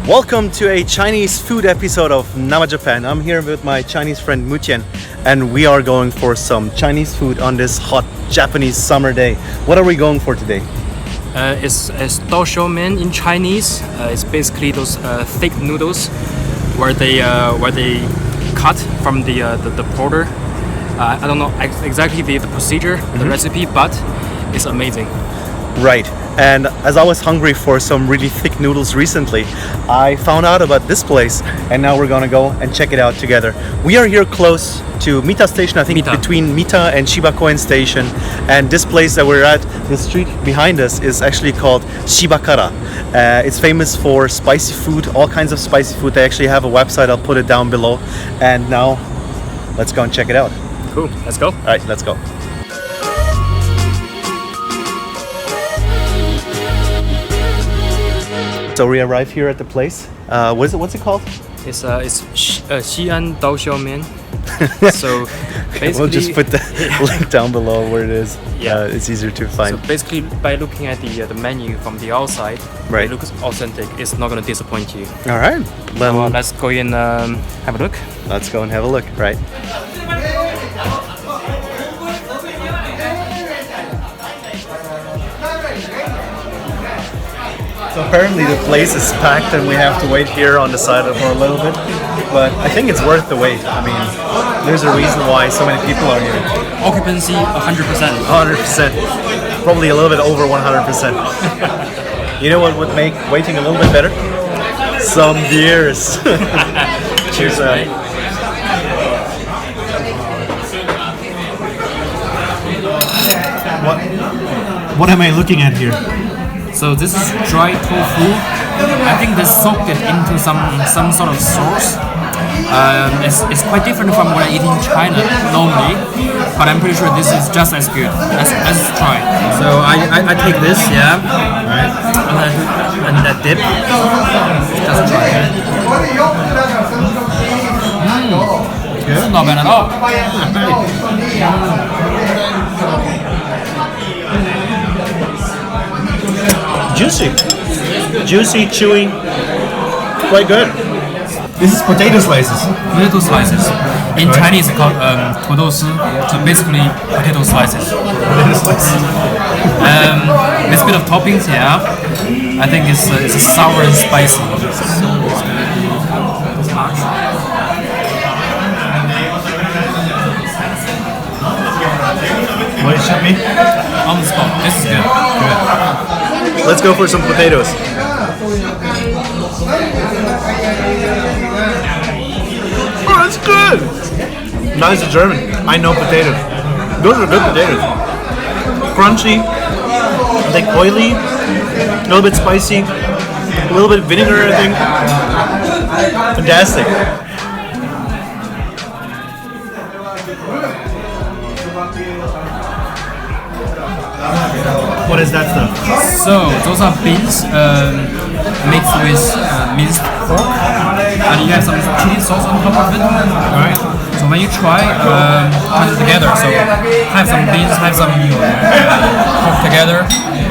Welcome to a Chinese food episode of Nama Japan. I'm here with my Chinese friend Mutian, and we are going for some Chinese food on this hot Japanese summer day. What are we going for today? It's Dao Xiao Mian in Chinese. It's basically those thick noodles where they cut from the powder. I don't know exactly the procedure, the recipe, but it's amazing. Right. And as I was hungry for some really thick noodles recently, I found out about this place, and now we're gonna go and check it out together. We are here close to Mita Station, I think between Mita and Shibakoen Station. And this place that we're at, the street behind us, is actually called Shibakara. It's famous for spicy food, all kinds of spicy food. They actually have a website, I'll put it down below. And now, let's go and check it out. Cool, let's go. All right, let's go. So we arrive here at the place. What's it called? It's Xian Dao Xiao Mian. So basically, we'll just put the link down below where it is. Yeah, it's easier to find. So basically, by looking at the menu from the outside, right, it looks authentic. It's not gonna disappoint you. All right, then let's go in have a look. Let's go and have a look. Right. So apparently the place is packed and we have to wait here on the side for a little bit, but I think it's worth the wait. I mean, there's a reason why so many people are here. Occupancy 100%. 100%. Probably a little bit over 100%. You know what would make waiting a little bit better? Some beers. Cheers, mate. What am I looking at here? So this is dry tofu. I think they soaked it into some sort of sauce. It's quite different from what I eat in China normally, but I'm pretty sure this is just as good. Let's try. So I take this, yeah, right, and that dip. Just try it. This is not bad at all. Juicy, chewy, quite good. This is potato slices. Potato slices. In Chinese, it's called 土豆丝. So basically, potato slices. Potato slices. With a bit of toppings, yeah. I think it's sour and spicy. What it should be? On the spot. This is good. Good. Let's go for some potatoes. Oh, that's good. Nice German. I know potatoes. Those are good potatoes. Crunchy, like oily, a little bit spicy, a little bit of vinegar, I think. Fantastic. What is that stuff? So those are beans mixed with minced pork, and you have some chili sauce on top of it. Alright. So when you try, put it together. So have some beans, have some pork together.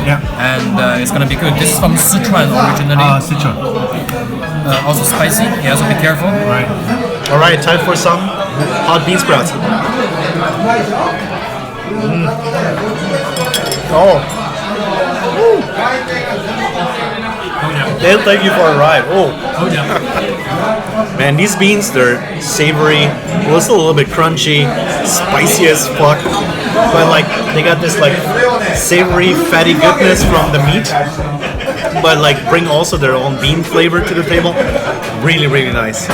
Yeah. And it's gonna be good. This is from Sichuan originally. Sichuan. Also spicy. Yeah, so be careful. Right. All right. Time for some hot bean sprouts. Oh. They'll take you for a ride. Oh yeah. Man, these beans, they're savory, also a little bit crunchy, spicy as fuck. But like, they got this like savory, fatty goodness from the meat, but like bring also their own bean flavor to the table. Really, really nice.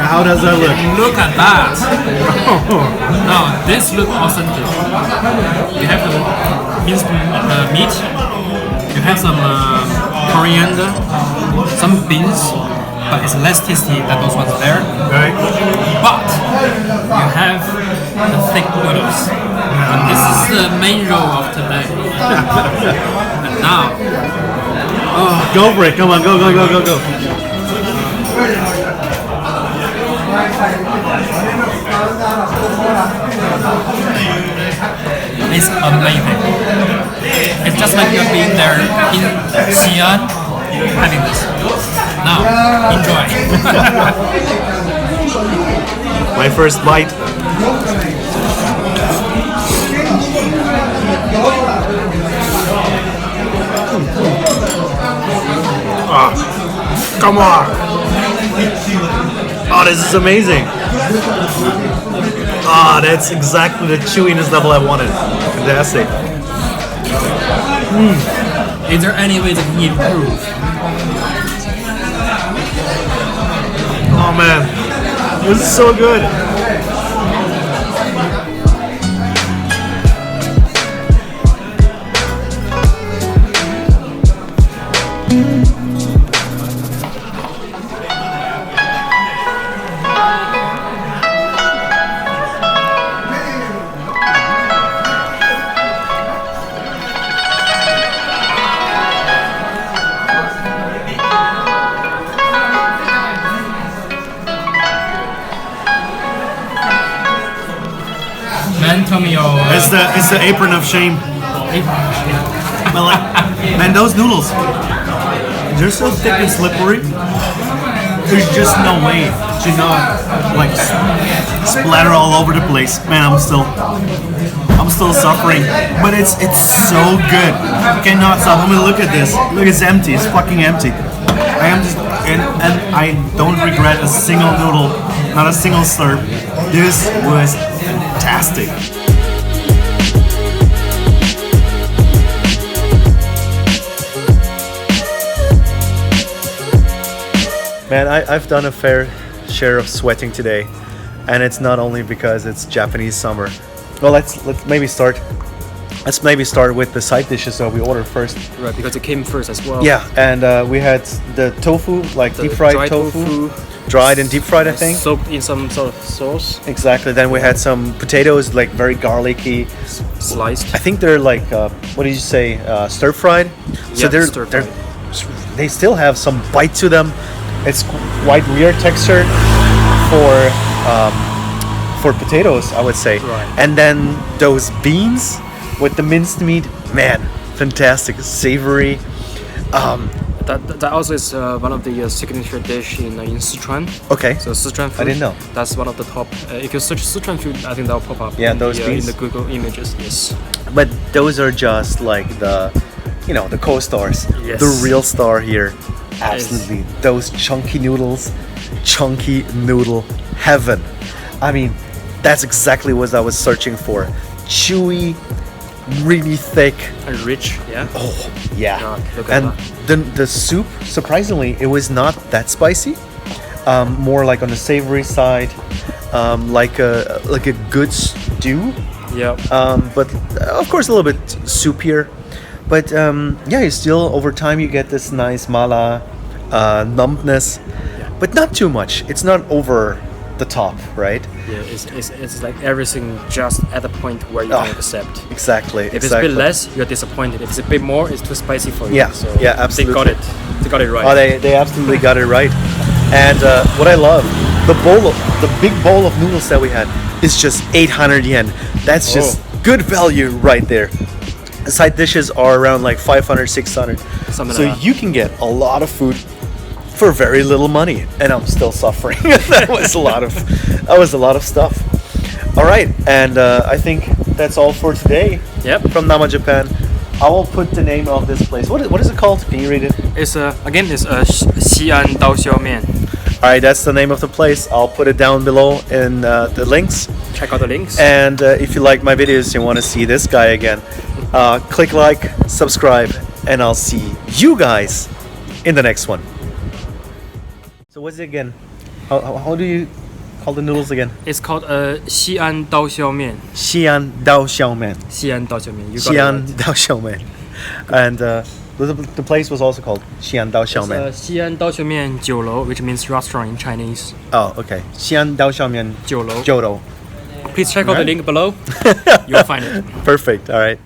How does that look? Look at that! Now this looks authentic. You have the minced meat. You have some coriander, some beans, but it's less tasty than those ones there. Right. But you have the thick noodles, and this is the main role of today. And now, go for it! Come on, go! It's amazing. It's just like you're being there in Xi'an having this. Now, enjoy. My first bite. Come on! Oh, this is amazing! Ah, that's exactly the chewiness level I wanted. Fantastic. Is there any way that can improve? Oh man, this is so good. Man, tell me your. It's the apron of shame. But like, man, those noodles, they're so thick and slippery. There's just no way to not like splatter all over the place. Man, I'm still suffering, but it's so good. I cannot stop. I mean, look at this. Look, it's empty. It's fucking empty. I am just and I don't regret a single noodle, not a single slurp. This was fantastic. Man, I've done a fair share of sweating today, and it's not only because it's Japanese summer. Well, let's maybe start. Let's maybe start with the side dishes that we ordered first. Right, because it came first as well. Yeah, and we had the tofu, like deep fried tofu, dried and deep fried, I think. Soaked in some sort of sauce. Exactly. Then we had some potatoes, like very garlicky, Sliced. I think they're like what did you say? Stir fried. So Yeah, stir-fried. they still have some bite to them. It's quite weird texture for potatoes, I would say. Right. And then those beans with the minced meat, man, fantastic, savory. That also is one of the signature dish in Sichuan. Okay. So Sichuan food. I didn't know. That's one of the top. If you search Sichuan food, I think that'll pop up. Yeah, in those beans. in the Google images. Yes. But those are just like the co-stars. Yes. The real star here. Absolutely. Those chunky noodles, chunky noodle heaven. I mean, that's exactly what I was searching for. Chewy, really thick. And rich. Yeah. Oh, yeah. God, look at And the soup, surprisingly, it was not that spicy. More like on the savory side, like a good stew. Yeah. But of course a little bit soupier. But yeah, you still over time you get this nice mala numbness, but not too much. It's not over the top, right? Yeah. It's like everything just at the point where you can accept. Exactly. If it's a bit less, you're disappointed. If it's a bit more, it's too spicy for you. Yeah, So yeah, absolutely. They got it right. Oh, they absolutely got it right. And what I love, the big bowl of noodles that we had is just 800 yen. That's just good value right there. The side dishes are around like 500, 600. Something So like that. you can get a lot of food for very little money, and I'm still suffering. That was a lot of stuff. All right, and I think that's all for today. Yep. From Nama Japan. I will put the name of this place. What is it called? Can you read it? It's Xian Dao Xiao Mian. All right, that's the name of the place. I'll put it down below in the links. Check out the links. And if you like my videos, you want to see this guy again, click like, subscribe, and I'll see you guys in the next one. So what's it again? How do you call the noodles again? It's called Xian Dao Xiao Mian. Xian Dao Xiao Mian. Xian Dao Xiao Mian. You got Xian it right. Dao Xiao Mian. And the place was also called Xian Dao Xiao Mian. Xian Dao Xiao Mian 酒楼, which means restaurant in Chinese. Oh, okay. Xian Dao Xiao Mian 酒楼. Jodo. Please check out the Right. link below. You'll find it. Perfect. All right.